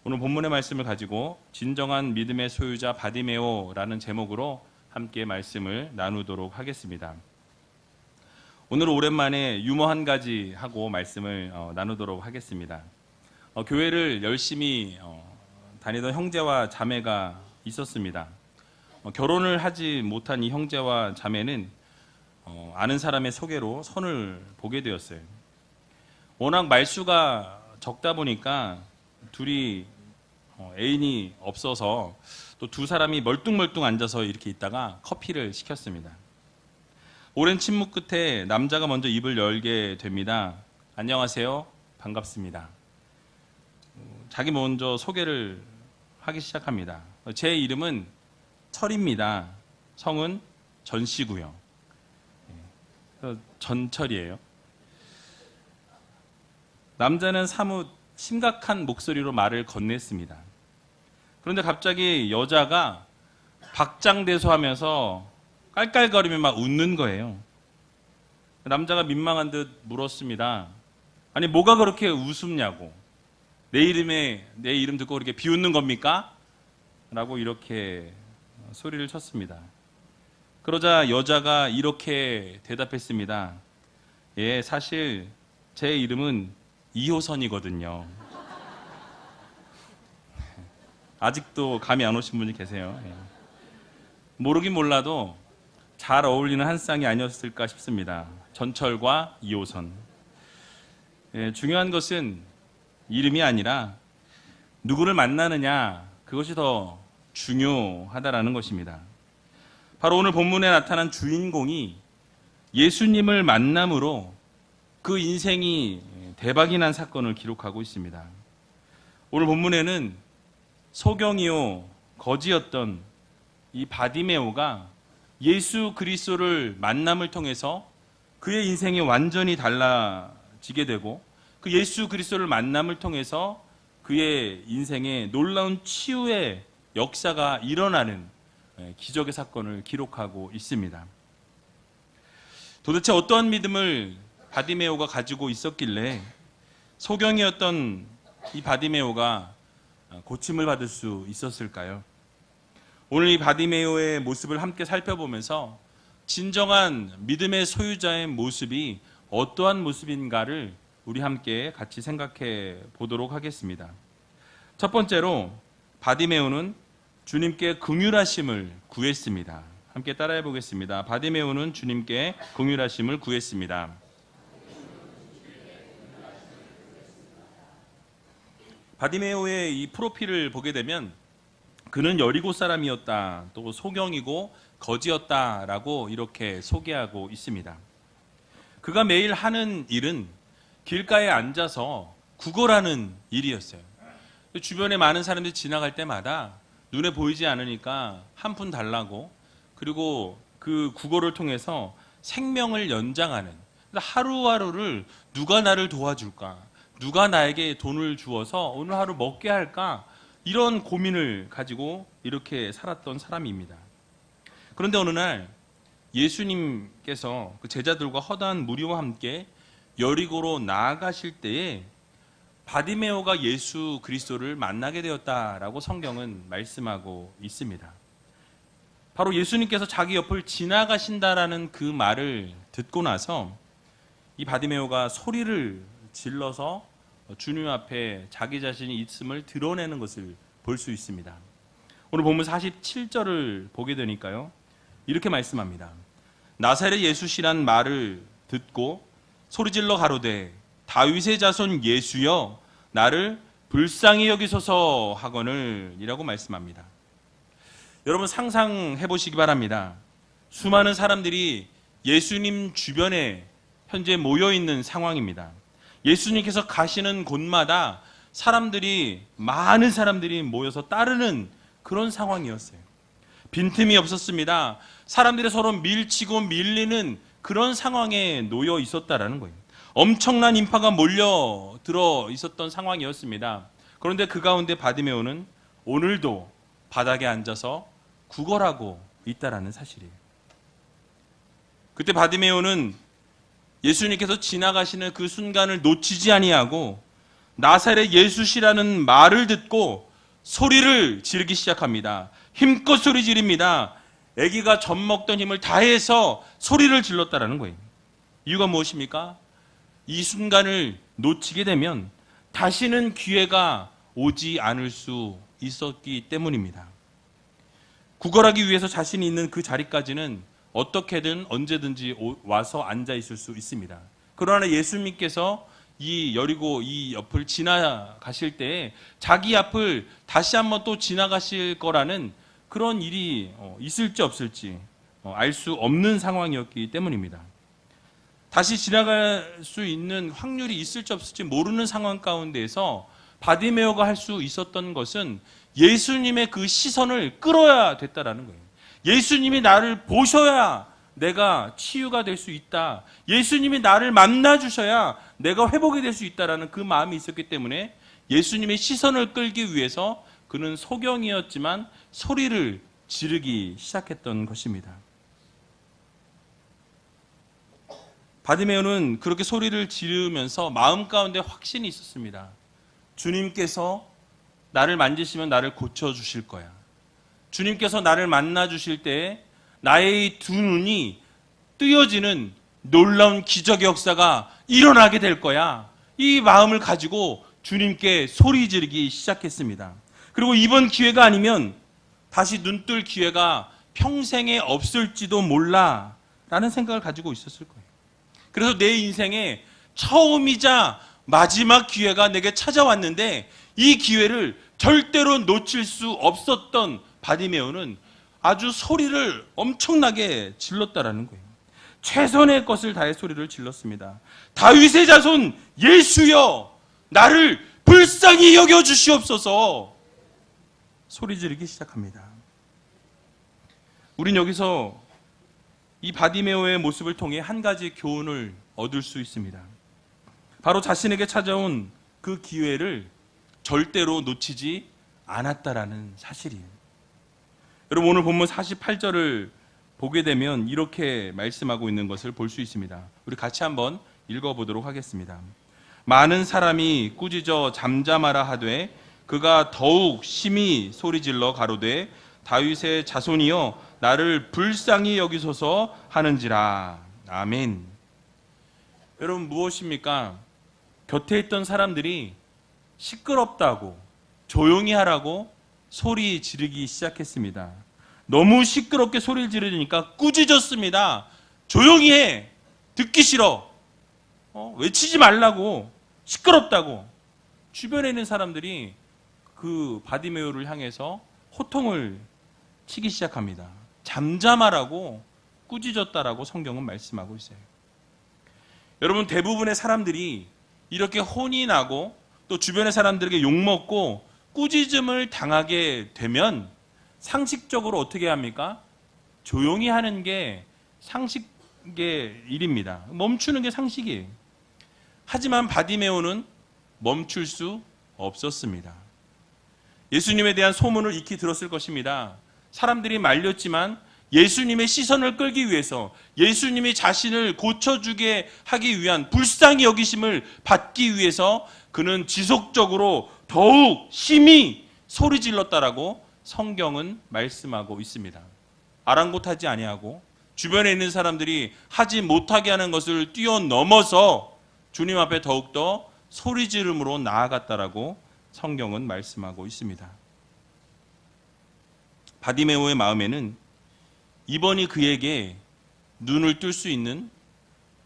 오늘 본문의 말씀을 가지고 진정한 믿음의 소유자 바디메오라는 제목으로 함께 말씀을 나누도록 하겠습니다. 오늘은 오랜만에 유머 한 가지 하고 말씀을 나누도록 하겠습니다. 교회를 열심히 다니던 형제와 자매가 있었습니다. 결혼을 하지 못한 이 형제와 자매는 아는 사람의 소개로 선을 보게 되었어요. 워낙 말수가 적다 보니까 둘이 애인이 없어서 또 두 사람이 멀뚱멀뚱 앉아서 이렇게 있다가 커피를 시켰습니다. 오랜 침묵 끝에 남자가 먼저 입을 열게 됩니다. 안녕하세요. 반갑습니다. 자기 먼저 소개를 하기 시작합니다. 제 이름은 철입니다. 성은 전씨고요. 전철이에요. 남자는 사뭇 심각한 목소리로 말을 건넸습니다. 그런데 갑자기 여자가 박장대소하면서 깔깔거리며 막 웃는 거예요. 남자가 민망한 듯 물었습니다. 아니 뭐가 그렇게 웃음냐고. 내 이름 듣고 그렇게 비웃는 겁니까? 라고 이렇게 소리를 쳤습니다. 그러자 여자가 이렇게 대답했습니다. 예, 사실 제 이름은 2호선이거든요. 아직도 감이 안 오신 분이 계세요. 모르긴 몰라도 잘 어울리는 한 쌍이 아니었을까 싶습니다. 전철과 2호선. 중요한 것은 이름이 아니라 누구를 만나느냐, 그것이 더 중요하다라는 것입니다. 바로 오늘 본문에 나타난 주인공이 예수님을 만남으로 그 인생이 대박이 난 사건을 기록하고 있습니다. 오늘 본문에는 소경이요 거지였던 이 바디메오가 예수 그리스도를 만남을 통해서 그의 인생이 완전히 달라지게 되고 그 예수 그리스도를 만남을 통해서 그의 인생에 놀라운 치유의 역사가 일어나는 기적의 사건을 기록하고 있습니다. 도대체 어떠한 믿음을 바디메오가 가지고 있었길래 소경이었던 이 바디메오가 고침을 받을 수 있었을까요? 오늘 이 바디메오의 모습을 함께 살펴보면서 진정한 믿음의 소유자의 모습이 어떠한 모습인가를 우리 함께 같이 생각해 보도록 하겠습니다. 첫 번째로 바디메오는 주님께 긍휼하심을 구했습니다. 함께 따라해 보겠습니다. 바디메오는 주님께 긍휼하심을 구했습니다. 바디메오의 이 프로필을 보게 되면 그는 여리고 사람이었다, 또 소경이고 거지였다라고 이렇게 소개하고 있습니다. 그가 매일 하는 일은 길가에 앉아서 구걸하는 일이었어요. 주변에 많은 사람들이 지나갈 때마다 눈에 보이지 않으니까 한 푼 달라고, 그리고 그 구걸을 통해서 생명을 연장하는, 하루하루를 누가 나를 도와줄까, 누가 나에게 돈을 주어서 오늘 하루 먹게 할까, 이런 고민을 가지고 이렇게 살았던 사람입니다. 그런데 어느 날 예수님께서 그 제자들과 허다한 무리와 함께 여리고로 나아가실 때에 바디메오가 예수 그리스도를 만나게 되었다라고 성경은 말씀하고 있습니다. 바로 예수님께서 자기 옆을 지나가신다라는 그 말을 듣고 나서 이 바디메오가 소리를 질러서 주님 앞에 자기 자신이 있음을 드러내는 것을 볼 수 있습니다. 오늘 본문 47절을 보게 되니까요, 이렇게 말씀합니다. 나사렛 예수시란 말을 듣고 소리질러 가로되 다윗의 자손 예수여 나를 불쌍히 여기소서 하거늘 이라고 말씀합니다. 여러분 상상해 보시기 바랍니다. 수많은 사람들이 예수님 주변에 현재 모여 있는 상황입니다. 예수님께서 가시는 곳마다 많은 사람들이 모여서 따르는 그런 상황이었어요. 빈틈이 없었습니다. 사람들이 서로 밀치고 밀리는 그런 상황에 놓여 있었다라는 거예요. 엄청난 인파가 몰려들어 있었던 상황이었습니다. 그런데 그 가운데 바디메오는 오늘도 바닥에 앉아서 구걸하고 있다라는 사실이에요. 그때 바디메오는 예수님께서 지나가시는 그 순간을 놓치지 아니하고 나사렛 예수시라는 말을 듣고 소리를 지르기 시작합니다. 힘껏 소리 지릅니다. 아기가 젖 먹던 힘을 다해서 소리를 질렀다라는 거예요. 이유가 무엇입니까? 이 순간을 놓치게 되면 다시는 기회가 오지 않을 수 있었기 때문입니다. 구걸하기 위해서 자신이 있는 그 자리까지는 어떻게든 언제든지 와서 앉아 있을 수 있습니다. 그러나 예수님께서 이 여리고 이 옆을 지나가실 때 자기 앞을 다시 한번 또 지나가실 거라는 그런 일이 있을지 없을지 알 수 없는 상황이었기 때문입니다. 다시 지나갈 수 있는 확률이 있을지 없을지 모르는 상황 가운데에서 바디메오가 할 수 있었던 것은 예수님의 그 시선을 끌어야 됐다라는 거예요. 예수님이 나를 보셔야 내가 치유가 될 수 있다. 예수님이 나를 만나 주셔야 내가 회복이 될 수 있다라는 그 마음이 있었기 때문에 예수님의 시선을 끌기 위해서 그는 소경이었지만 소리를 지르기 시작했던 것입니다. 바디메오는 그렇게 소리를 지르면서 마음 가운데 확신이 있었습니다. 주님께서 나를 만지시면 나를 고쳐주실 거야. 주님께서 나를 만나 주실 때 나의 두 눈이 뜨여지는 놀라운 기적의 역사가 일어나게 될 거야. 이 마음을 가지고 주님께 소리 지르기 시작했습니다. 그리고 이번 기회가 아니면 다시 눈뜰 기회가 평생에 없을지도 몰라 라는 생각을 가지고 있었을 거예요. 그래서 내 인생에 처음이자 마지막 기회가 내게 찾아왔는데 이 기회를 절대로 놓칠 수 없었던 바디메오는 아주 소리를 엄청나게 질렀다라는 거예요. 최선의 것을 다해 소리를 질렀습니다. 다윗의 자손 예수여, 나를 불쌍히 여겨 주시옵소서. 소리 지르기 시작합니다. 우린 여기서 이 바디메오의 모습을 통해 한 가지 교훈을 얻을 수 있습니다. 바로 자신에게 찾아온 그 기회를 절대로 놓치지 않았다라는 사실이에요. 여러분, 오늘 본문 48절을 보게 되면 이렇게 말씀하고 있는 것을 볼 수 있습니다. 우리 같이 한번 읽어보도록 하겠습니다. 많은 사람이 꾸짖어 잠잠하라 하되 그가 더욱 심히 소리질러 가로되 다윗의 자손이여 나를 불쌍히 여기소서 하는지라. 아멘. 여러분, 무엇입니까? 곁에 있던 사람들이 시끄럽다고, 조용히 하라고 소리 지르기 시작했습니다. 너무 시끄럽게 소리를 지르니까 꾸짖었습니다. 조용히 해. 듣기 싫어. 외치지 말라고. 시끄럽다고. 주변에 있는 사람들이 그 바디메오를 향해서 호통을 치기 시작합니다. 잠잠하라고 꾸짖었다라고 성경은 말씀하고 있어요. 여러분, 대부분의 사람들이 이렇게 혼이 나고 또 주변의 사람들에게 욕먹고 꾸짖음을 당하게 되면 상식적으로 어떻게 합니까? 조용히 하는 게 상식의 일입니다. 멈추는 게 상식이에요. 하지만 바디메오는 멈출 수 없었습니다. 예수님에 대한 소문을 익히 들었을 것입니다. 사람들이 말렸지만 예수님의 시선을 끌기 위해서, 예수님이 자신을 고쳐주게 하기 위한 불쌍히 여기심을 받기 위해서 그는 지속적으로 더욱 심히 소리 질렀다라고 성경은 말씀하고 있습니다. 아랑곳하지 아니하고 주변에 있는 사람들이 하지 못하게 하는 것을 뛰어넘어서 주님 앞에 더욱더 소리 지름으로 나아갔다라고 성경은 말씀하고 있습니다. 바디메오의 마음에는 이번이 그에게 눈을 뜰 수 있는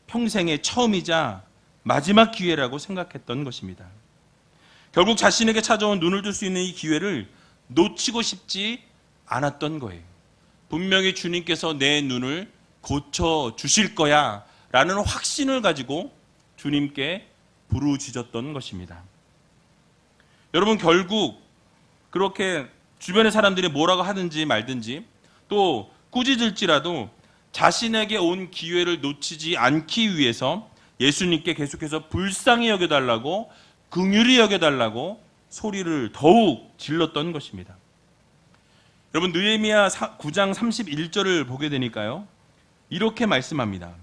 평생의 처음이자 마지막 기회라고 생각했던 것입니다. 결국 자신에게 찾아온 눈을 뜰 수 있는 이 기회를 놓치고 싶지 않았던 거예요. 분명히 주님께서 내 눈을 고쳐주실 거야 라는 확신을 가지고 주님께 부르짖었던 것입니다. 여러분, 결국 그렇게 주변의 사람들이 뭐라고 하든지 말든지 또 꾸짖을지라도 자신에게 온 기회를 놓치지 않기 위해서 예수님께 계속해서 불쌍히 여겨달라고, 긍휼히 여겨달라고 소리를 더욱 질렀던 것입니다. 여러분, 느헤미야 9장 31절을 보게 되니까요, 이렇게 말씀합니다.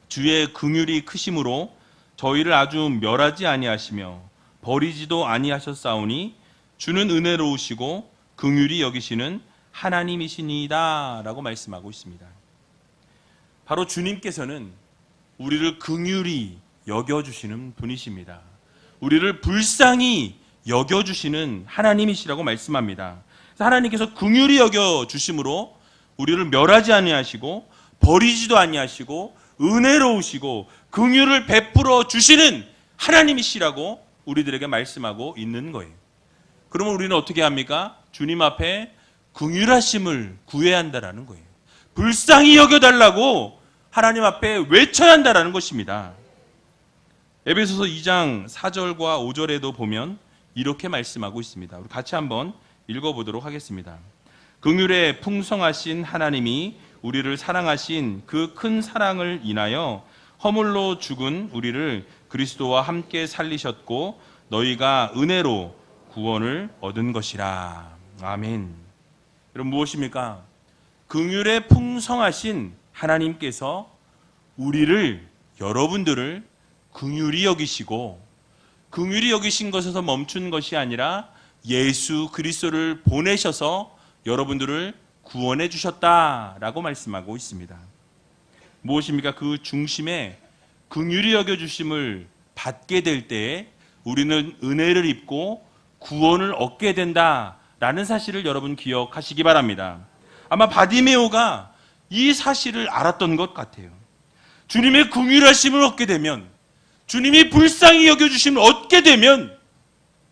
주의 긍휼이 크심으로 저희를 아주 멸하지 아니하시며 버리지도 아니하셨사오니 주는 은혜로우시고 긍휼히 여기시는 하나님이시니이다 라고 말씀하고 있습니다. 바로 주님께서는 우리를 긍휼히 여겨주시는 분이십니다. 우리를 불쌍히 여겨주시는 하나님이시라고 말씀합니다. 하나님께서 긍휼히 여겨주심으로 우리를 멸하지 아니하시고 버리지도 아니하시고 은혜로우시고 긍휼을 베풀어 주시는 하나님이시라고 우리들에게 말씀하고 있는 거예요. 그러면 우리는 어떻게 합니까? 주님 앞에 긍휼하심을 구해야 한다는 거예요. 불쌍히 여겨달라고 하나님 앞에 외쳐야 한다는 것입니다. 에베소서 2장 4절과 5절에도 보면 이렇게 말씀하고 있습니다. 우리 같이 한번 읽어보도록 하겠습니다. 긍휼에 풍성하신 하나님이 우리를 사랑하신 그 큰 사랑을 인하여 허물로 죽은 우리를 그리스도와 함께 살리셨고 너희가 은혜로 구원을 얻은 것이라. 아멘. 여러분 무엇입니까? 긍휼에 풍성하신 하나님께서 우리를, 여러분들을 긍휼히 여기시고 긍휼히 여기신 것에서 멈춘 것이 아니라 예수 그리스도를 보내셔서 여러분들을 구원해 주셨다라고 말씀하고 있습니다. 무엇입니까? 그 중심에 긍휼히 여겨주심을 받게 될 때에 우리는 은혜를 입고 구원을 얻게 된다라는 사실을 여러분 기억하시기 바랍니다. 아마 바디메오가 이 사실을 알았던 것 같아요. 주님의 긍휼하심을 얻게 되면, 주님이 불쌍히 여겨주심을 얻게 되면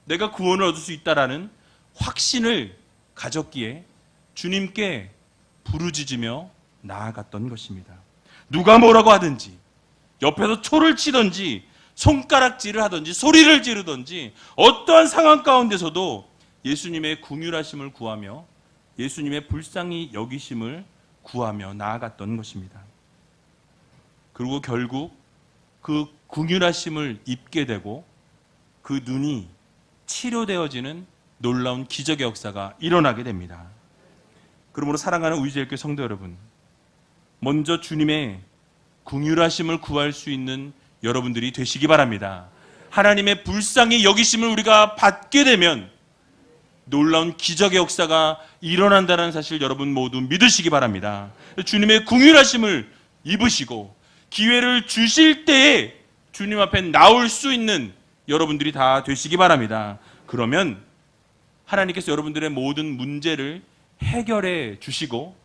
내가 구원을 얻을 수 있다라는 확신을 가졌기에 주님께 부르짖으며 나아갔던 것입니다. 누가 뭐라고 하든지, 옆에서 초를 치든지 손가락질을 하든지 소리를 지르든지 어떠한 상황 가운데서도 예수님의 긍휼하심을 구하며 예수님의 불쌍히 여기심을 구하며 나아갔던 것입니다. 그리고 결국 그 긍휼하심을 입게 되고 그 눈이 치료되어지는 놀라운 기적의 역사가 일어나게 됩니다. 그러므로 사랑하는 우리제일교회 성도 여러분, 먼저 주님의 긍휼하심을 구할 수 있는 여러분들이 되시기 바랍니다. 하나님의 불쌍히 여기심을 우리가 받게 되면 놀라운 기적의 역사가 일어난다는 사실 여러분 모두 믿으시기 바랍니다. 주님의 긍휼하심을 입으시고 기회를 주실 때에 주님 앞에 나올 수 있는 여러분들이 다 되시기 바랍니다. 그러면 하나님께서 여러분들의 모든 문제를 해결해 주시고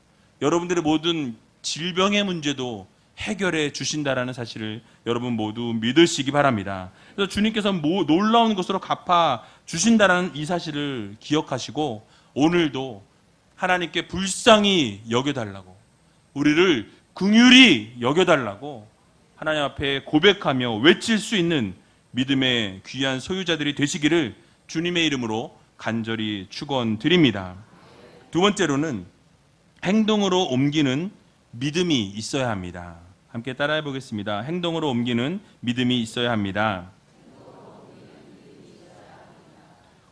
여러분들의 모든 질병의 문제도 해결해 주신다라는 사실을 여러분 모두 믿으시기 바랍니다. 그래서 주님께서 놀라운 것으로 갚아 주신다라는 이 사실을 기억하시고 오늘도 하나님께 불쌍히 여겨달라고, 우리를 긍휼히 여겨달라고 하나님 앞에 고백하며 외칠 수 있는 믿음의 귀한 소유자들이 되시기를 주님의 이름으로 간절히 축원드립니다. 두 번째로는 행동으로 옮기는 믿음이 있어야 합니다. 함께 따라해 보겠습니다. 행동으로 옮기는 믿음이 있어야 합니다.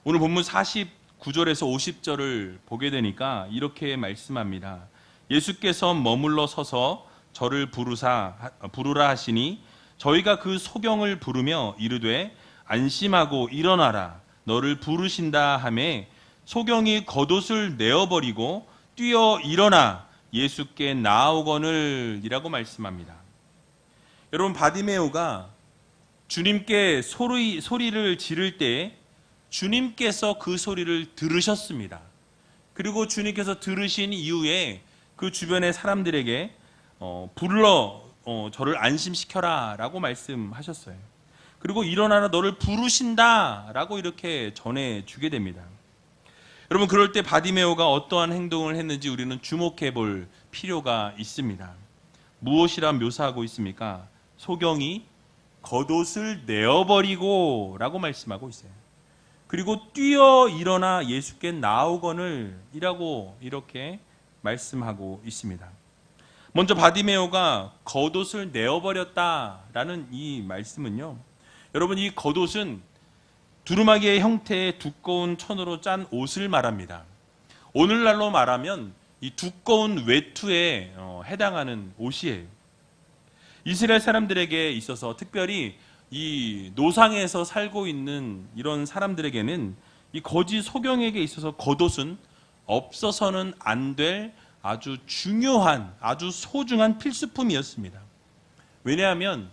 오늘 본문 49절에서 50절을 보게 되니까 이렇게 말씀합니다. 예수께서 머물러 서서 저를 부르라 하시니 저희가 그 소경을 부르며 이르되 안심하고 일어나라 너를 부르신다 하매 소경이 겉옷을 내어버리고 뛰어 일어나 예수께 나아오거늘 이라고 말씀합니다. 여러분 바디메오가 주님께 소리를 지를 때 주님께서 그 소리를 들으셨습니다. 그리고 주님께서 들으신 이후에 그 주변의 사람들에게 불러 저를 안심시켜라 라고 말씀하셨어요. 그리고 일어나라 너를 부르신다 라고 이렇게 전해주게 됩니다. 여러분 그럴 때 바디메오가 어떠한 행동을 했는지 우리는 주목해 볼 필요가 있습니다. 무엇이라 묘사하고 있습니까? 소경이 겉옷을 내어버리고 라고 말씀하고 있어요. 그리고 뛰어 일어나 예수께 나오거늘 이라고 이렇게 말씀하고 있습니다. 먼저 바디메오가 겉옷을 내어버렸다라는 이 말씀은요, 여러분 이 겉옷은 두루마기의 형태의 두꺼운 천으로 짠 옷을 말합니다. 오늘날로 말하면 이 두꺼운 외투에 해당하는 옷이에요. 이스라엘 사람들에게 있어서 특별히 이 노상에서 살고 있는 이런 사람들에게는 이 거짓 소경에게 있어서 겉옷은 없어서는 안 될 아주 중요한, 아주 소중한 필수품이었습니다. 왜냐하면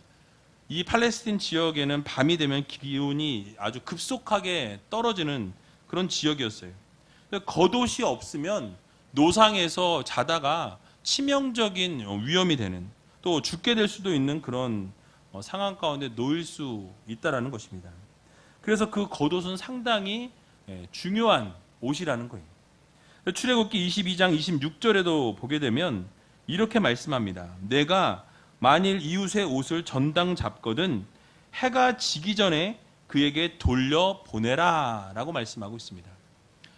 이 팔레스틴 지역에는 밤이 되면 기온이 아주 급속하게 떨어지는 그런 지역이었어요. 겉옷이 없으면 노상에서 자다가 치명적인 위험이 되는, 또 죽게 될 수도 있는 그런 상황 가운데 놓일 수 있다라는 것입니다. 그래서 그 겉옷은 상당히 중요한 옷이라는 거예요. 출애굽기 22장 26절에도 보게 되면 이렇게 말씀합니다. 내가 만일 이웃의 옷을 전당 잡거든 해가 지기 전에 그에게 돌려보내라 라고 말씀하고 있습니다.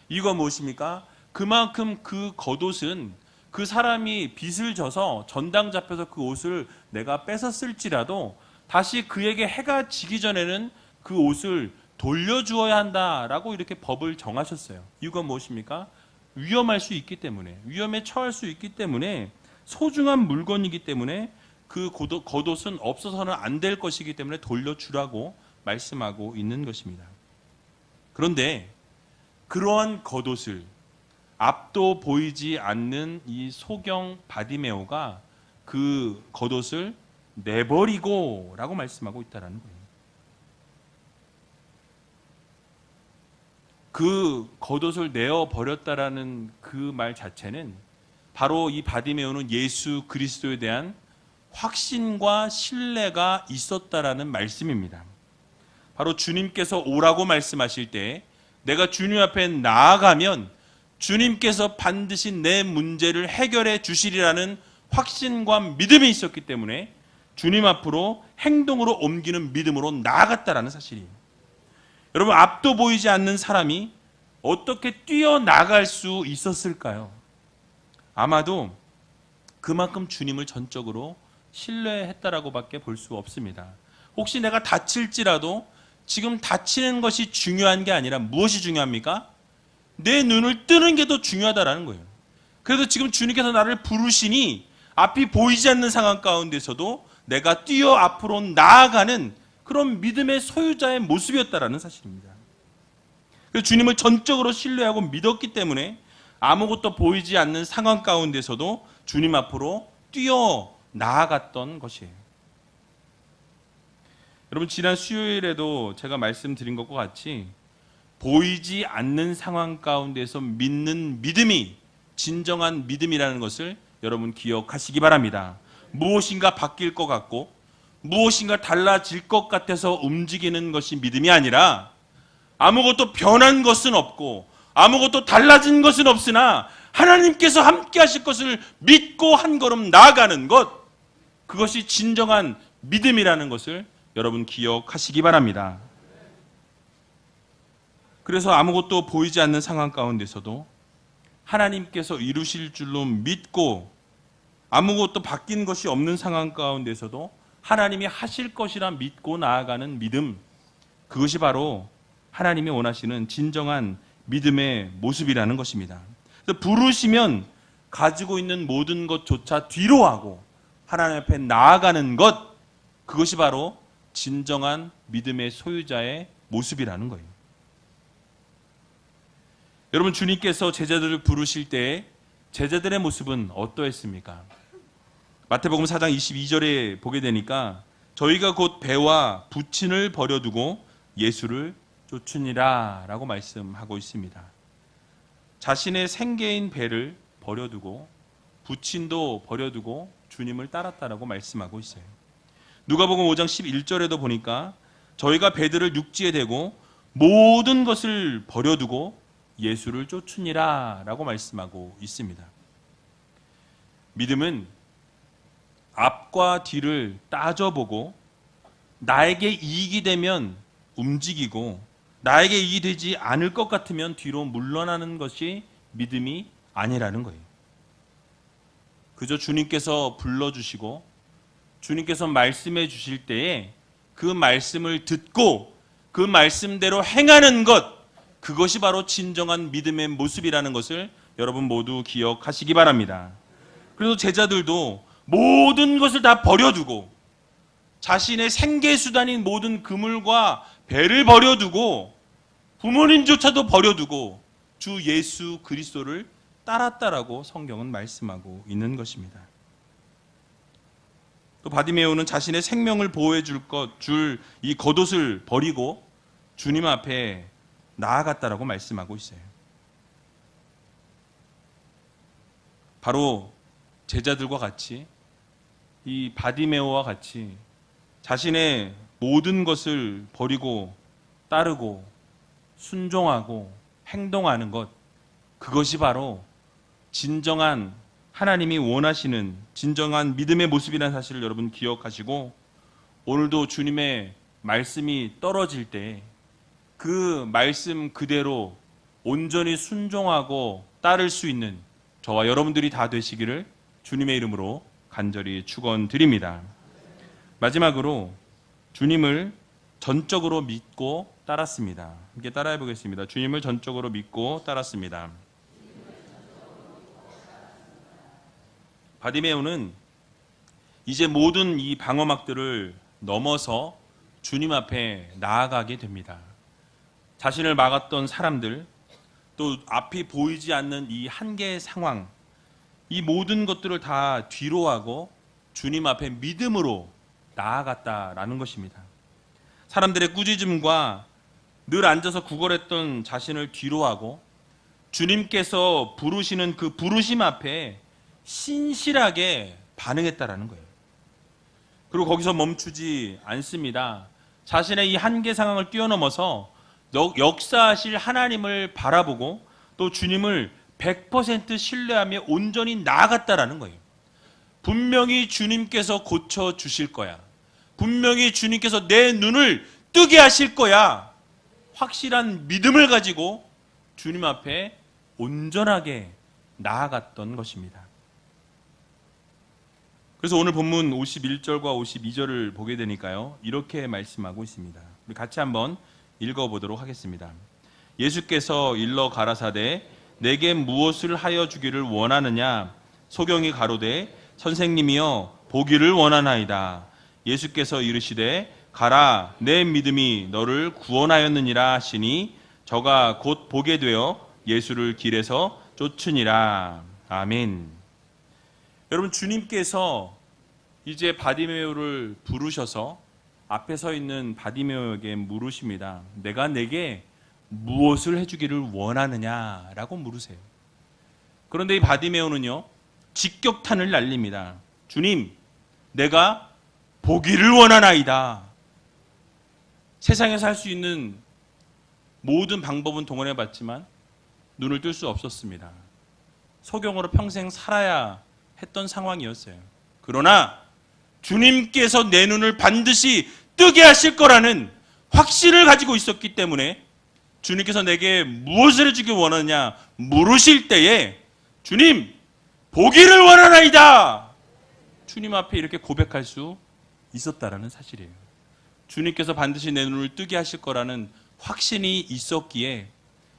이거 무엇입니까? 그만큼 그 겉옷은 그 사람이 빚을 져서 전당 잡혀서 그 옷을 내가 뺏었을지라도 다시 그에게 해가 지기 전에는 그 옷을 돌려주어야 한다라고 이렇게 법을 정하셨어요. 이유가 무엇입니까? 위험할 수 있기 때문에, 위험에 처할 수 있기 때문에, 소중한 물건이기 때문에 그 겉옷은 없어서는 안 될 것이기 때문에 돌려주라고 말씀하고 있는 것입니다. 그런데 그러한 겉옷을 앞도 보이지 않는 이 소경 바디메오가 그 겉옷을 내버리고 라고 말씀하고 있다는 거예요. 그 겉옷을 내어버렸다라는 그 말 자체는 바로 이 바디메오는 예수 그리스도에 대한 확신과 신뢰가 있었다라는 말씀입니다. 바로 주님께서 오라고 말씀하실 때 내가 주님 앞에 나아가면 주님께서 반드시 내 문제를 해결해 주시리라는 확신과 믿음이 있었기 때문에 주님 앞으로 행동으로 옮기는 믿음으로 나아갔다라는 사실이에요. 여러분, 앞도 보이지 않는 사람이 어떻게 뛰어나갈 수 있었을까요? 아마도 그만큼 주님을 전적으로 신뢰했다라고 밖에 볼 수 없습니다. 혹시 내가 다칠지라도 지금 다치는 것이 중요한 게 아니라 무엇이 중요합니까? 내 눈을 뜨는 게 더 중요하다라는 거예요. 그래서 지금 주님께서 나를 부르시니 앞이 보이지 않는 상황 가운데서도 내가 뛰어 앞으로 나아가는 그런 믿음의 소유자의 모습이었다라는 사실입니다. 그래서 주님을 전적으로 신뢰하고 믿었기 때문에 아무것도 보이지 않는 상황 가운데서도 주님 앞으로 뛰어 나아갔던 것이에요. 여러분, 지난 수요일에도 제가 말씀드린 것과 같이 보이지 않는 상황 가운데서 믿는 믿음이 진정한 믿음이라는 것을 여러분 기억하시기 바랍니다. 무엇인가 바뀔 것 같고 무엇인가 달라질 것 같아서 움직이는 것이 믿음이 아니라 아무것도 변한 것은 없고 아무것도 달라진 것은 없으나 하나님께서 함께 하실 것을 믿고 한 걸음 나아가는 것, 그것이 진정한 믿음이라는 것을 여러분 기억하시기 바랍니다. 그래서 아무것도 보이지 않는 상황 가운데서도 하나님께서 이루실 줄로 믿고 아무것도 바뀐 것이 없는 상황 가운데서도 하나님이 하실 것이라 믿고 나아가는 믿음, 그것이 바로 하나님이 원하시는 진정한 믿음의 모습이라는 것입니다. 그래서 부르시면 가지고 있는 모든 것조차 뒤로 하고 하나님 앞에 나아가는 것, 그것이 바로 진정한 믿음의 소유자의 모습이라는 거예요. 여러분, 주님께서 제자들을 부르실 때 제자들의 모습은 어떠했습니까? 마태복음 4장 22절에 보게 되니까 저희가 곧 배와 부친을 버려두고 예수를 쫓으니라 라고 말씀하고 있습니다. 자신의 생계인 배를 버려두고 부친도 버려두고 주님을 따랐다라고 말씀하고 있어요. 누가복음 5장 11절에도 보니까 저희가 배들을 육지에 대고 모든 것을 버려두고 예수를 쫓으니라 라고 말씀하고 있습니다. 믿음은 앞과 뒤를 따져보고 나에게 이익이 되면 움직이고 나에게 이익이 되지 않을 것 같으면 뒤로 물러나는 것이 믿음이 아니라는 거예요. 그저 주님께서 불러주시고 주님께서 말씀해 주실 때에 그 말씀을 듣고 그 말씀대로 행하는 것, 그것이 바로 진정한 믿음의 모습이라는 것을 여러분 모두 기억하시기 바랍니다. 그래서 제자들도 모든 것을 다 버려두고 자신의 생계수단인 모든 그물과 배를 버려두고 부모님조차도 버려두고 주 예수 그리스도를 따랐다라고 성경은 말씀하고 있는 것입니다. 또 바디메오는 자신의 생명을 보호해 줄 이 겉옷을 버리고 주님 앞에 나아갔다라고 말씀하고 있어요. 바로 제자들과 같이 이 바디메오와 같이 자신의 모든 것을 버리고 따르고 순종하고 행동하는 것, 그것이 바로 진정한 하나님이 원하시는 진정한 믿음의 모습이라는 사실을 여러분 기억하시고, 오늘도 주님의 말씀이 떨어질 때 그 말씀 그대로 온전히 순종하고 따를 수 있는 저와 여러분들이 다 되시기를 주님의 이름으로 간절히 축원드립니다. 마지막으로 주님을 전적으로 믿고 따랐습니다. 함께 따라해 보겠습니다. 주님을 전적으로 믿고 따랐습니다. 바디메오는 이제 모든 이 방어막들을 넘어서 주님 앞에 나아가게 됩니다. 자신을 막았던 사람들, 또 앞이 보이지 않는 이 한계의 상황, 이 모든 것들을 다 뒤로하고 주님 앞에 믿음으로 나아갔다라는 것입니다. 사람들의 꾸짖음과 늘 앉아서 구걸했던 자신을 뒤로하고 주님께서 부르시는 그 부르심 앞에 신실하게 반응했다라는 거예요. 그리고 거기서 멈추지 않습니다. 자신의 이 한계 상황을 뛰어넘어서 역사하실 하나님을 바라보고 또 주님을 100% 신뢰하며 온전히 나아갔다라는 거예요. 분명히 주님께서 고쳐주실 거야. 분명히 주님께서 내 눈을 뜨게 하실 거야. 확실한 믿음을 가지고 주님 앞에 온전하게 나아갔던 것입니다. 그래서 오늘 본문 51절과 52절을 보게 되니까요, 이렇게 말씀하고 있습니다. 우리 같이 한번 읽어보도록 하겠습니다. 예수께서 일러 가라사대 내게 무엇을 하여 주기를 원하느냐? 소경이 가로되 선생님이여 보기를 원하나이다. 예수께서 이르시되 가라 내 믿음이 너를 구원하였느니라 하시니 저가 곧 보게 되어 예수를 길에서 쫓으니라. 아멘. 여러분, 주님께서 이제 바디메오를 부르셔서 앞에 서 있는 바디메오에게 물으십니다. 내가 내게 무엇을 해주기를 원하느냐라고 물으세요. 그런데 이 바디메오는요, 직격탄을 날립니다. 주님, 내가 보기를 원하나이다. 세상에서 할 수 있는 모든 방법은 동원해 봤지만 눈을 뜰 수 없었습니다. 소경으로 평생 살아야 했던 상황이었어요. 그러나 주님께서 내 눈을 반드시 뜨게 하실 거라는 확신을 가지고 있었기 때문에 주님께서 내게 무엇을 해주기 원하느냐 물으실 때에 주님, 보기를 원하나이다. 주님 앞에 이렇게 고백할 수 있었다라는 사실이에요. 주님께서 반드시 내 눈을 뜨게 하실 거라는 확신이 있었기에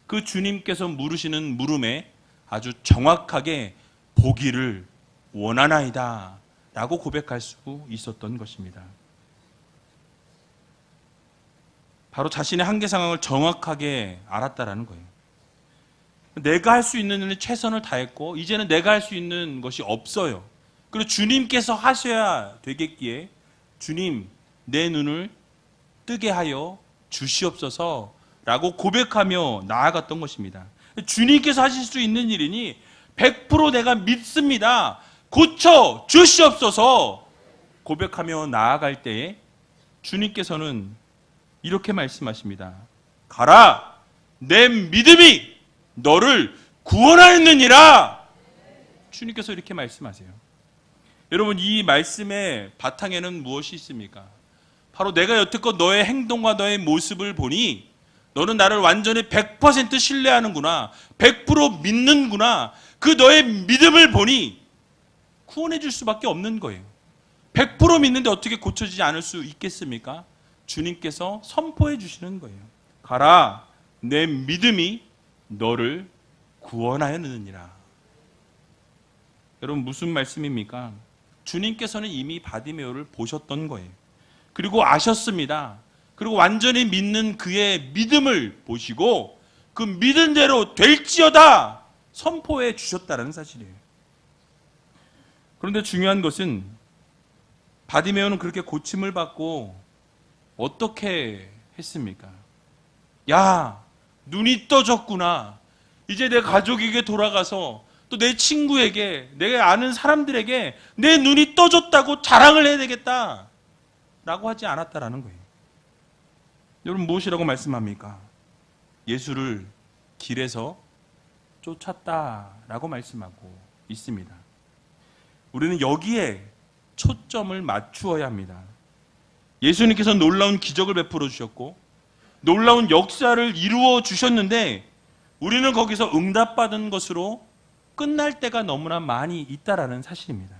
그 주님께서 물으시는 물음에 아주 정확하게 보기를 원하나이다 라고 고백할 수 있었던 것입니다. 바로 자신의 한계 상황을 정확하게 알았다라는 거예요. 내가 할 수 있는 일은 최선을 다했고 이제는 내가 할 수 있는 것이 없어요. 그리고 주님께서 하셔야 되겠기에 주님, 내 눈을 뜨게 하여 주시옵소서 라고 고백하며 나아갔던 것입니다. 주님께서 하실 수 있는 일이니 100% 내가 믿습니다. 고쳐 주시옵소서 고백하며 나아갈 때에 주님께서는 이렇게 말씀하십니다. 가라, 내 믿음이 너를 구원하였느니라. 주님께서 이렇게 말씀하세요. 여러분, 이 말씀의 바탕에는 무엇이 있습니까? 바로 내가 여태껏 너의 행동과 너의 모습을 보니 너는 나를 완전히 100% 신뢰하는구나, 100% 믿는구나. 그 너의 믿음을 보니 구원해 줄 수밖에 없는 거예요. 100% 믿는데 어떻게 고쳐지지 않을 수 있겠습니까? 주님께서 선포해 주시는 거예요. 가라, 내 믿음이 너를 구원하였느니라. 여러분, 무슨 말씀입니까? 주님께서는 이미 바디메오를 보셨던 거예요. 그리고 아셨습니다. 그리고 완전히 믿는 그의 믿음을 보시고 그 믿은 대로 될지어다 선포해 주셨다는 사실이에요. 그런데 중요한 것은 바디메오는 그렇게 고침을 받고 어떻게 했습니까? 야, 눈이 떠졌구나. 이제 내 가족에게 돌아가서 또 내 친구에게, 내가 아는 사람들에게 내 눈이 떠졌다고 자랑을 해야 되겠다 라고 하지 않았다라는 거예요. 여러분, 무엇이라고 말씀합니까? 예수를 길에서 쫓았다라고 말씀하고 있습니다. 우리는 여기에 초점을 맞추어야 합니다. 예수님께서 놀라운 기적을 베풀어 주셨고 놀라운 역사를 이루어 주셨는데 우리는 거기서 응답받은 것으로 끝날 때가 너무나 많이 있다라는 사실입니다.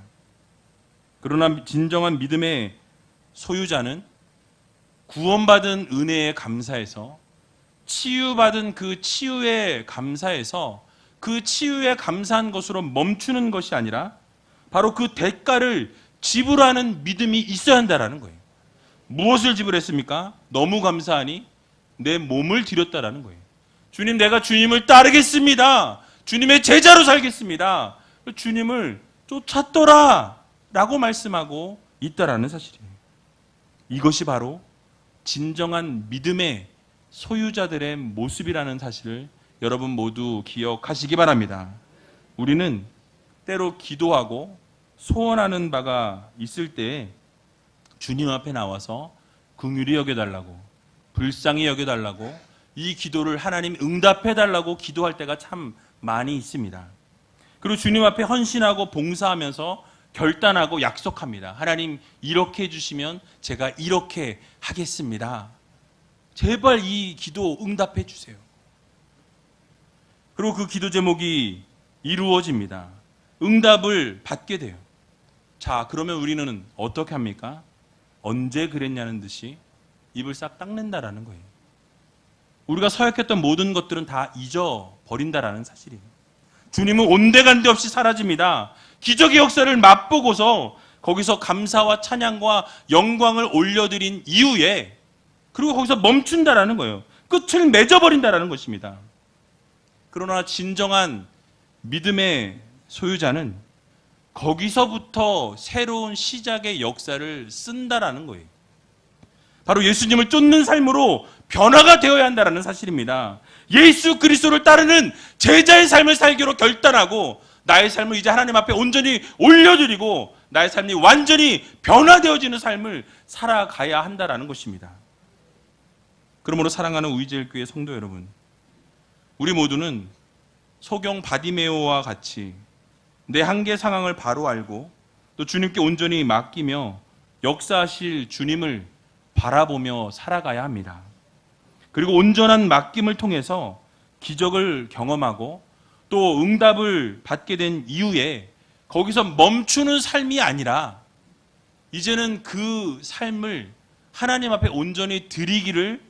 그러나 진정한 믿음의 소유자는 구원받은 은혜에 감사해서 치유받은 그 치유에 감사해서 그 치유에 감사한 것으로 멈추는 것이 아니라 바로 그 대가를 지불하는 믿음이 있어야 한다는 거예요. 무엇을 지불했습니까? 너무 감사하니 내 몸을 드렸다라는 거예요. 주님, 내가 주님을 따르겠습니다. 주님의 제자로 살겠습니다. 주님을 쫓았더라 라고 말씀하고 있다라는 사실이에요. 이것이 바로 진정한 믿음의 소유자들의 모습이라는 사실을 여러분 모두 기억하시기 바랍니다. 우리는 때로 기도하고 소원하는 바가 있을 때 주님 앞에 나와서 긍휼히 여겨달라고, 불쌍히 여겨달라고, 이 기도를 하나님 응답해달라고 기도할 때가 참 많이 있습니다. 그리고 주님 앞에 헌신하고 봉사하면서 결단하고 약속합니다. 하나님, 이렇게 해주시면 제가 이렇게 하겠습니다. 제발 이 기도 응답해 주세요. 그리고 그 기도 제목이 이루어집니다. 응답을 받게 돼요. 자, 그러면 우리는 어떻게 합니까? 언제 그랬냐는 듯이 입을 싹 닦는다라는 거예요. 우리가 서약했던 모든 것들은 다 잊어버린다라는 사실이에요. 주님은 온데간데 없이 사라집니다. 기적의 역사를 맛보고서 거기서 감사와 찬양과 영광을 올려드린 이후에 그리고 거기서 멈춘다라는 거예요. 끝을 맺어버린다라는 것입니다. 그러나 진정한 믿음의 소유자는 거기서부터 새로운 시작의 역사를 쓴다라는 거예요. 바로 예수님을 쫓는 삶으로 변화가 되어야 한다는 사실입니다. 예수 그리스도를 따르는 제자의 삶을 살기로 결단하고 나의 삶을 이제 하나님 앞에 온전히 올려드리고 나의 삶이 완전히 변화되어지는 삶을 살아가야 한다는 것입니다. 그러므로 사랑하는 우이제일교회 성도 여러분, 우리 모두는 소경 바디메오와 같이 내 한계 상황을 바로 알고 또 주님께 온전히 맡기며 역사하실 주님을 바라보며 살아가야 합니다. 그리고 온전한 맡김을 통해서 기적을 경험하고 또 응답을 받게 된 이후에 거기서 멈추는 삶이 아니라 이제는 그 삶을 하나님 앞에 온전히 드리기를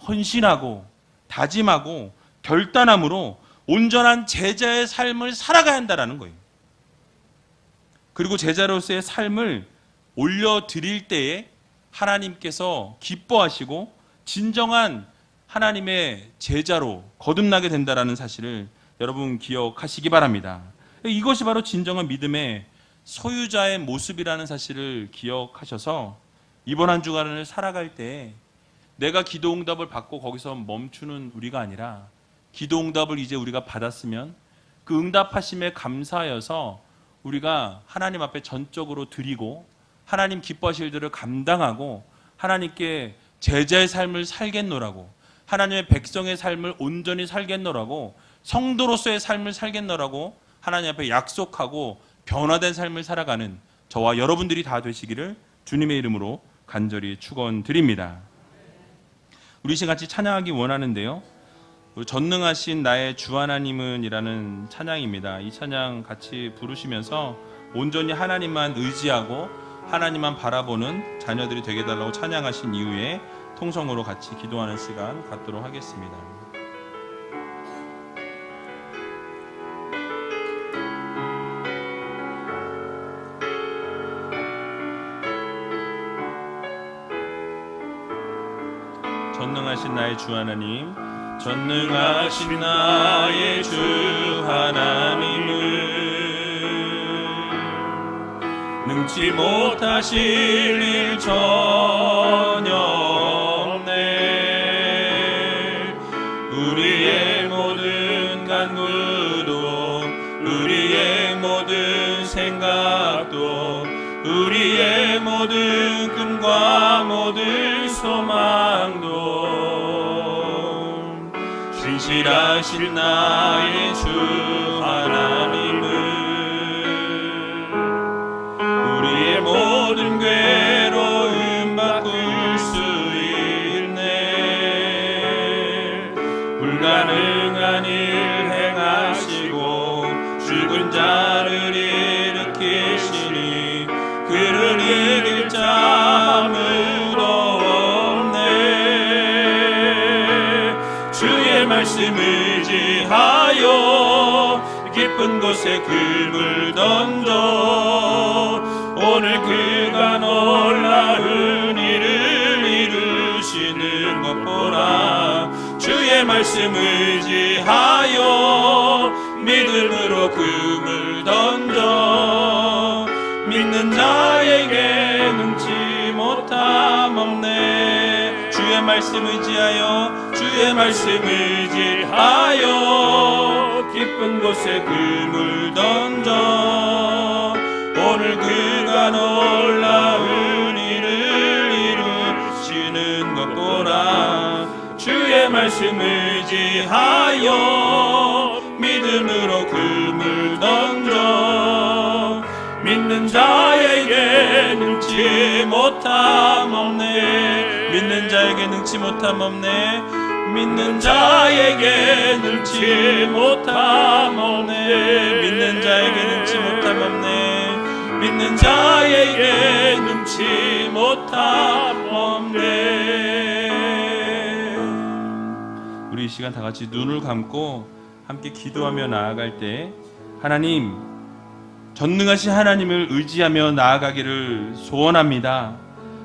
헌신하고 다짐하고 결단함으로 온전한 제자의 삶을 살아가야 한다는 거예요. 그리고 제자로서의 삶을 올려드릴 때에 하나님께서 기뻐하시고 진정한 하나님의 제자로 거듭나게 된다는 사실을 여러분 기억하시기 바랍니다. 이것이 바로 진정한 믿음의 소유자의 모습이라는 사실을 기억하셔서 이번 한 주간을 살아갈 때 내가 기도 응답을 받고 거기서 멈추는 우리가 아니라 기도 응답을 이제 우리가 받았으면 그 응답하심에 감사하여서 우리가 하나님 앞에 전적으로 드리고 하나님 기뻐하실 일들을 감당하고 하나님께 제자의 삶을 살겠노라고, 하나님의 백성의 삶을 온전히 살겠노라고, 성도로서의 삶을 살겠노라고 하나님 앞에 약속하고 변화된 삶을 살아가는 저와 여러분들이 다 되시기를 주님의 이름으로 간절히 축원드립니다. 우리 같이 찬양하기 원하는데요, 전능하신 나의 주 하나님은 이라는 찬양입니다. 이 찬양 같이 부르시면서 온전히 하나님만 의지하고 하나님만 바라보는 자녀들이 되게 해달라고 찬양하신 이후에 통성으로 같이 기도하는 시간 갖도록 하겠습니다. 전능하신 나의 주 하나님, 전능하신 나의 주 하나님을 능치 못하실 일 전혀 없네. 우리의 모든 간구도, 우리의 모든 생각도, 우리의 모든 꿈과 모든 소망도 신실하신 나의 주 하나님을 우리의 모든 괴로움 바꿀 수 있네. 불가능한 일 행하시고 죽은 자를 일으키시니 그를 이길 자 아무도 없네. 주의 말씀 의지하여 깊은 곳에 그물 던져 오늘 그가 놀라운 일을 이루시는 것 보라. 주의 말씀 의지하여 믿음으로 그물 던져 믿는 자에게 능치 못함 없네. 주의 말씀 의지하여, 주의 말씀 의지하여 깊은 곳에 그물 던져 오늘 그가 놀라운 일을 이루시는 것 보라. 주의 말씀 의지하여 믿음으로 그물 던져 믿는 자에게 능치 못함 없네. 믿는 자에게 능치 못함 없네. 믿는 자에게 능치 못함 없네. 믿는 자에게 능치 못함 없네. 믿는 자에게 능치 못함 없네. 우리 이 시간 다 같이 눈을 감고 함께 기도하며 나아갈 때 하나님, 전능하신 하나님을 의지하며 나아가기를 소원합니다.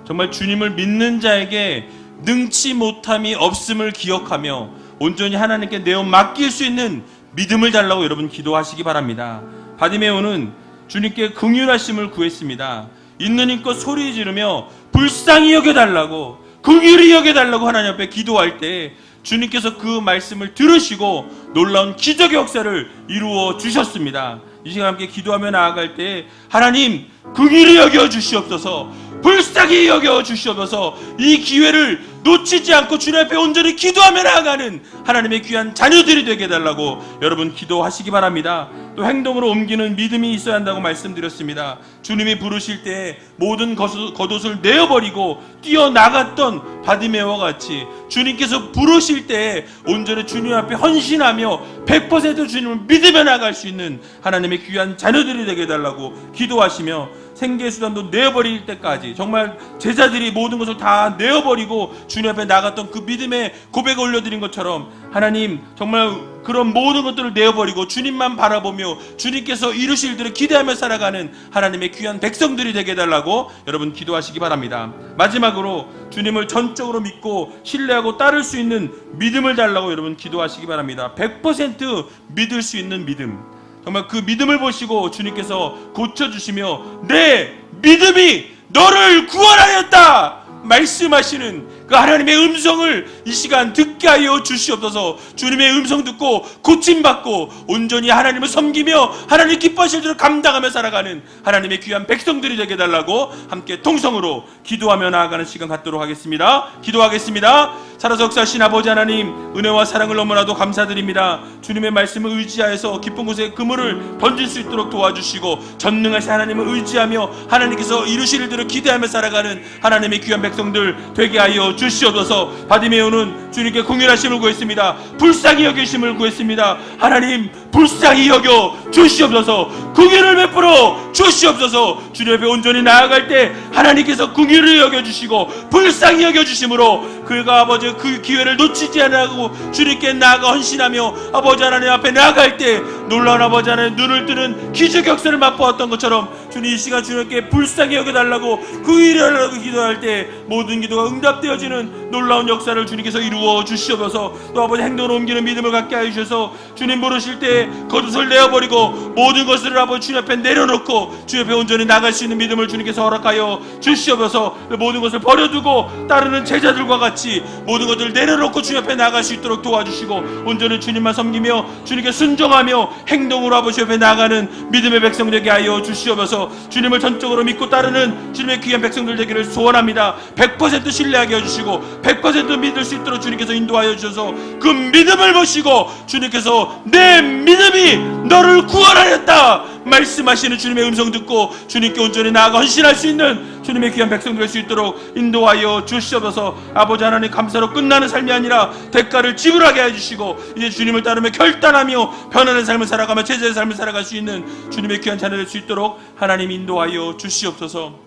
정말 주님을 믿는 자에게 능치 못함이 없음을 기억하며 온전히 하나님께 내어 맡길 수 있는 믿음을 달라고 여러분 기도하시기 바랍니다. 바디메오는 주님께 긍휼하심을 구했습니다. 있는 힘껏 소리 지르며 불쌍히 여겨달라고, 긍휼히 여겨달라고 하나님 앞에 기도할 때 주님께서 그 말씀을 들으시고 놀라운 기적의 역사를 이루어 주셨습니다. 이 시간 함께 기도하며 나아갈 때 하나님 긍휼히 여겨 주시옵소서, 불쌍히 여겨 주시옵소서. 이 기회를 놓치지 않고 주님 앞에 온전히 기도하며 나아가는 하나님의 귀한 자녀들이 되게 해달라고 여러분 기도하시기 바랍니다. 또 행동으로 옮기는 믿음이 있어야 한다고 말씀드렸습니다. 주님이 부르실 때 모든 겉옷을 내어버리고 뛰어나갔던 바디메오와 같이 주님께서 부르실 때 온전히 주님 앞에 헌신하며 100% 주님을 믿으며 나갈 수 있는 하나님의 귀한 자녀들이 되게 해달라고 기도하시며 생계수단도 내어버릴 때까지 정말 제자들이 모든 것을 다 내어버리고 주님 앞에 나갔던 그 믿음의 고백을 올려드린 것처럼 하나님 정말 그런 모든 것들을 내어버리고 주님만 바라보며 주님께서 이루실 일들을 기대하며 살아가는 하나님의 귀한 백성들이 되게 해달라고 여러분 기도하시기 바랍니다. 마지막으로 주님을 전적으로 믿고 신뢰하고 따를 수 있는 믿음을 달라고 여러분 기도하시기 바랍니다. 100% 믿을 수 있는 믿음, 정말 그 믿음을 보시고 주님께서 고쳐주시며 내 믿음이 너를 구원하였다 말씀하시는 그 하나님의 음성을 이 시간 듣게 하여 주시옵소서. 주님의 음성 듣고 고침받고 온전히 하나님을 섬기며 하나님 기뻐하실 줄을 감당하며 살아가는 하나님의 귀한 백성들이 되게 해달라고 함께 통성으로 기도하며 나아가는 시간 갖도록 하겠습니다. 기도하겠습니다. 살아서 역사하신 아버지 하나님, 은혜와 사랑을 너무나도 감사드립니다. 주님의 말씀을 의지하여서 깊은 곳에 그물을 던질 수 있도록 도와주시고 전능하신 하나님을 의지하며 하나님께서 이루실 일들을 기대하며 살아가는 하나님의 귀한 백성들 되게 하여 주시옵소서. 바디메오는 주님께 긍휼하심을 구했습니다. 불쌍히 여기심을 구했습니다. 하나님 불쌍히 여겨 주시옵소서. 긍휼을 베풀어 주시옵소서. 주님 앞에 온전히 나아갈 때 하나님께서 긍휼을 여겨주시고 불쌍히 여겨주심으로 그가 아버지 그 기회를 놓치지 않고 주님께 나아가 헌신하며 아버지 하나님 앞에 나아갈 때 놀라운 아버지 하나님 눈을 뜨는 기적 역사를 맛보았던 것처럼 주님 이 시간 주님께 불쌍히 여겨달라고 그 일을 하려고 기도할 때 모든 기도가 응답되어지는 놀라운 역사를 주님께서 이루어 주시옵소서. 또 아버지 행동으로 옮기는 믿음을 갖게 하여 주셔서 주님 부르실 때 겉옷을 내어버리고 모든 것을 아버지 주님 앞에 내려놓고 주님 앞에 온전히 나갈 수 있는 믿음을 주님께서 허락하여 주시옵소서. 모든 것을 버려두고 따르는 제자들과 같이 모든 것을 내려놓고 주님 앞에 나갈 수 있도록 도와주시고 온전히 주님만 섬기며 주님께 순종하며 행동으로 아버지 앞에 나가는 믿음의 백성 되게 하여 주시옵소서. 주님을 전적으로 믿고 따르는 주님의 귀한 백성들 되기를 소원합니다. 100% 신뢰하게 해주시고 100% 믿을 수 있도록 주님께서 인도하여 주셔서 그 믿음을 보시고 주님께서 내 믿음이 너를 구원하였다 말씀하시는 주님의 음성 듣고 주님께 온전히 나아가 헌신할 수 있는 주님의 귀한 백성 될 수 있도록 인도하여 주시옵소서. 아버지 하나님 감사로 끝나는 삶이 아니라 대가를 지불하게 해주시고 이제 주님을 따르며 결단하며 변화된 삶을 살아가며 제자의 삶을 살아갈 수 있는 주님의 귀한 자녀 될 수 있도록 하나님 인도하여 주시옵소서.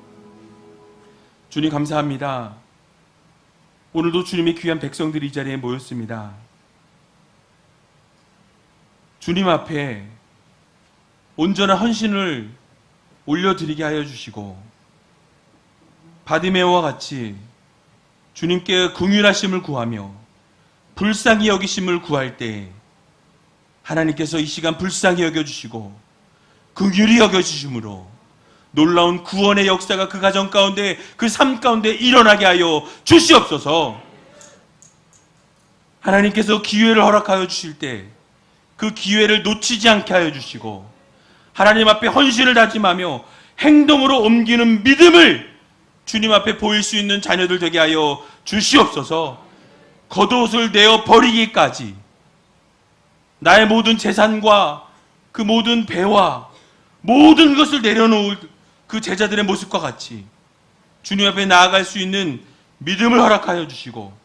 주님 감사합니다. 오늘도 주님의 귀한 백성들이 이 자리에 모였습니다. 주님 앞에 온전한 헌신을 올려드리게 하여 주시고 바디메오와 같이 주님께 긍휼하심을 구하며 불쌍히 여기심을 구할 때 하나님께서 이 시간 불쌍히 여겨주시고 긍휼히 여겨주심으로 놀라운 구원의 역사가 그 가정 가운데 그 삶 가운데 일어나게 하여 주시옵소서. 하나님께서 기회를 허락하여 주실 때 그 기회를 놓치지 않게 하여 주시고 하나님 앞에 헌신을 다짐하며 행동으로 옮기는 믿음을 주님 앞에 보일 수 있는 자녀들 되게 하여 주시옵소서. 겉옷을 내어 버리기까지 나의 모든 재산과 그 모든 배와 모든 것을 내려놓을 그 제자들의 모습과 같이 주님 앞에 나아갈 수 있는 믿음을 허락하여 주시고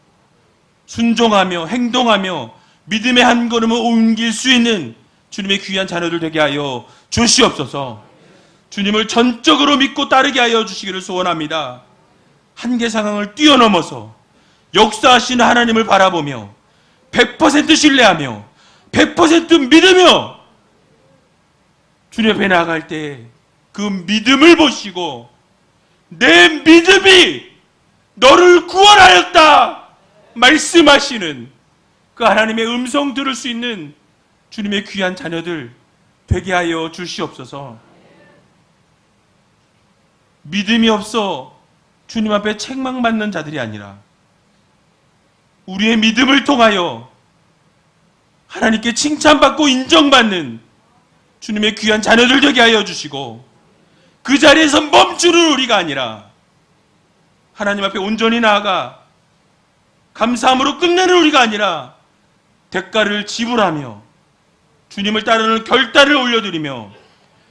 순종하며 행동하며 믿음의 한 걸음을 옮길 수 있는 주님의 귀한 자녀들 되게 하여 주시옵소서. 주님을 전적으로 믿고 따르게 하여 주시기를 소원합니다. 한계 상황을 뛰어넘어서 역사하시는 하나님을 바라보며 100% 신뢰하며 100% 믿으며 주님 앞에 나아갈 때 그 믿음을 보시고 내 믿음이 너를 구원하였다 말씀하시는 그 하나님의 음성 들을 수 있는 주님의 귀한 자녀들 되게 하여 주시옵소서. 믿음이 없어 주님 앞에 책망받는 자들이 아니라 우리의 믿음을 통하여 하나님께 칭찬받고 인정받는 주님의 귀한 자녀들 되게 하여 주시고 그 자리에서 멈추는 우리가 아니라 하나님 앞에 온전히 나아가 감사함으로 끝내는 우리가 아니라 대가를 지불하며 주님을 따르는 결단을 올려드리며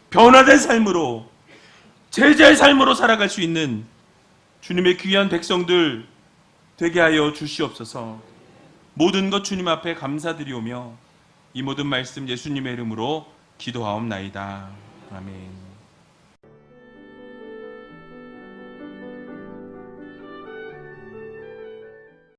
변화된 삶으로 제자의 삶으로 살아갈 수 있는 주님의 귀한 백성들 되게 하여 주시옵소서. 모든 것 주님 앞에 감사드리오며 이 모든 말씀 예수님의 이름으로 기도하옵나이다. 아멘.